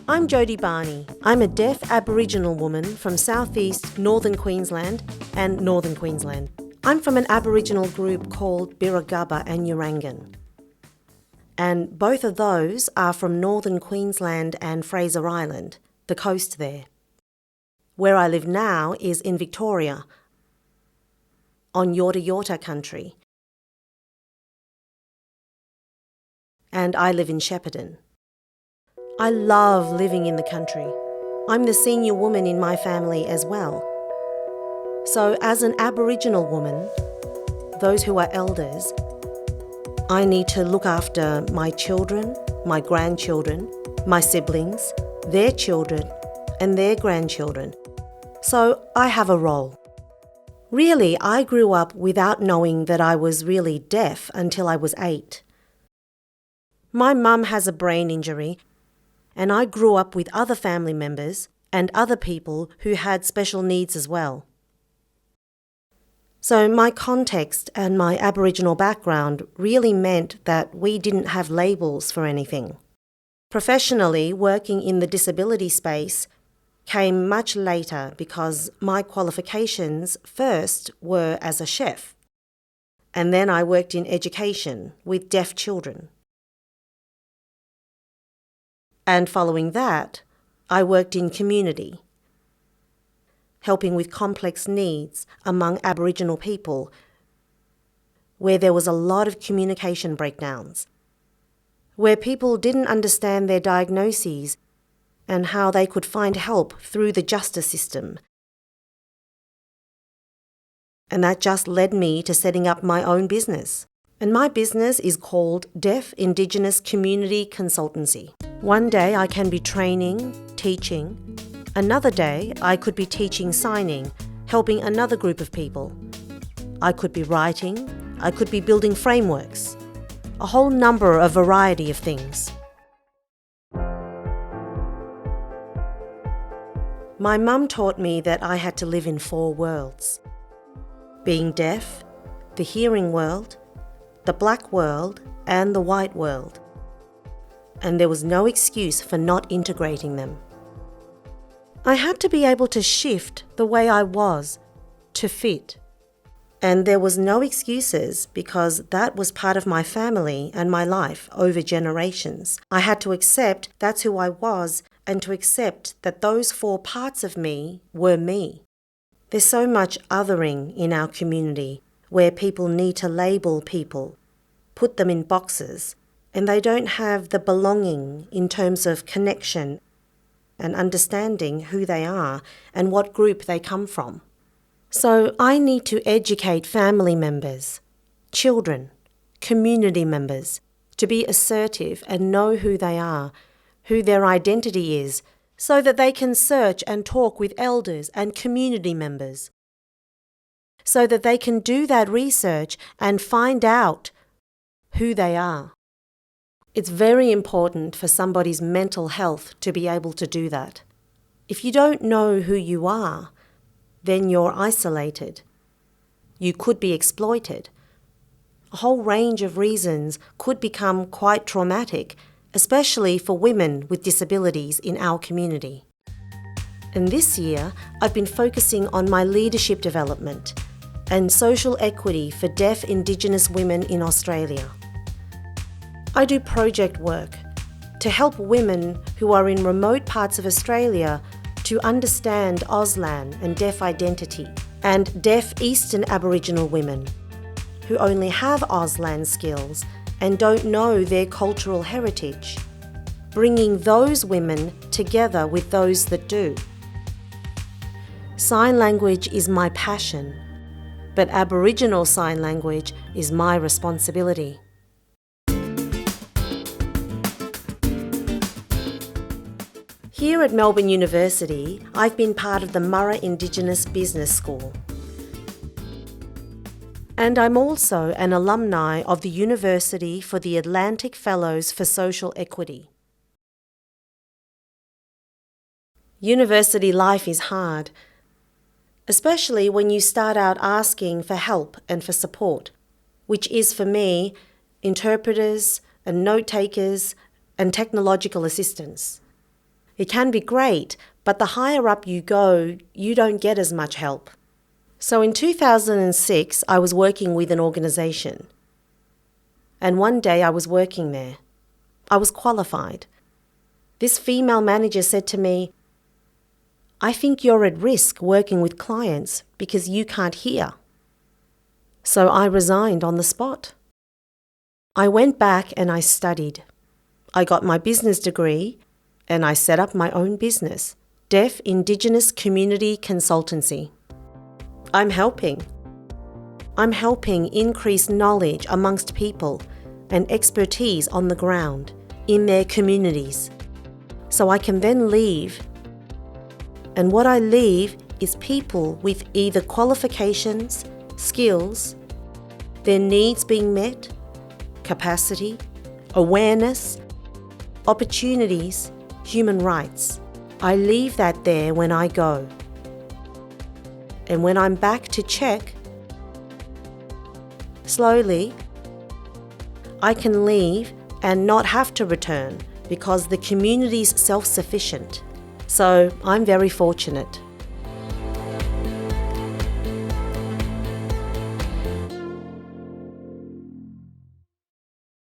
I'm Jody Barney. I'm a deaf Aboriginal woman from southeast northern Queensland and northern Queensland. I'm from an Aboriginal group called Birragubba and Urangan. And both of those are from northern Queensland and Fraser Island, the coast there. Where I live now is in Victoria, on Yorta Yorta country. And I live in Shepparton. I love living in the country. I'm the senior woman in my family as well. So as an Aboriginal woman, those who are elders, I need to look after my children, my grandchildren, my siblings, their children, and their grandchildren. So I have a role. Really, I grew up without knowing that I was really deaf until I was 8. My mum has a brain injury, and I grew up with other family members and other people who had special needs as well. So my context and my Aboriginal background really meant that we didn't have labels for anything. Professionally, working in the disability space came much later because my qualifications first were as a chef, and then I worked in education with deaf children. And following that, I worked in community, helping with complex needs among Aboriginal people, where there was a lot of communication breakdowns, where people didn't understand their diagnoses and how they could find help through the justice system. And that just led me to setting up my own business. And my business is called Deaf Indigenous Community Consultancy. One day I can be training, teaching. Another day I could be teaching signing, helping another group of people. I could be writing, I could be building frameworks. A whole number of variety of things. My mum taught me that I had to live in 4 worlds. Being deaf, the hearing world, the black world, and the white world. And there was no excuse for not integrating them. I had to be able to shift the way I was to fit. And there was no excuses because that was part of my family and my life over generations. I had to accept that's who I was and to accept that those 4 parts of me were me. There's so much othering in our community where people need to label people, put them in boxes, and they don't have the belonging in terms of connection and understanding who they are and what group they come from. So I need to educate family members, children, community members to be assertive and know who they are, who their identity is, so that they can search and talk with elders and community members, so that they can do that research and find out who they are. It's very important for somebody's mental health to be able to do that. If you don't know who you are, then you're isolated. You could be exploited. A whole range of reasons could become quite traumatic, especially for women with disabilities in our community. And this year, I've been focusing on my leadership development and social equity for deaf Indigenous women in Australia. I do project work to help women who are in remote parts of Australia to understand Auslan and deaf identity, and deaf Eastern Aboriginal women who only have Auslan skills and don't know their cultural heritage, bringing those women together with those that do. Sign language is my passion, but Aboriginal Sign Language is my responsibility. Here at Melbourne University, I've been part of the Murray Indigenous Business School. And I'm also an alumni of the University for the Atlantic Fellows for Social Equity. University life is hard, especially when you start out asking for help and for support, which is for me interpreters and note takers and technological assistance. It can be great, but the higher up you go, you don't get as much help. So in 2006, I was working with an organisation. And one day I was working there. I was qualified. This female manager said to me, "I think you're at risk working with clients because you can't hear." So I resigned on the spot. I went back and I studied. I got my business degree and I set up my own business, Deaf Indigenous Community Consultancy. I'm helping increase knowledge amongst people and expertise on the ground in their communities, so I can then leave. And what I leave is people with either qualifications, skills, their needs being met, capacity, awareness, opportunities, human rights. I leave that there when I go. And when I'm back to check, slowly, I can leave and not have to return because the community's self-sufficient. So I'm very fortunate.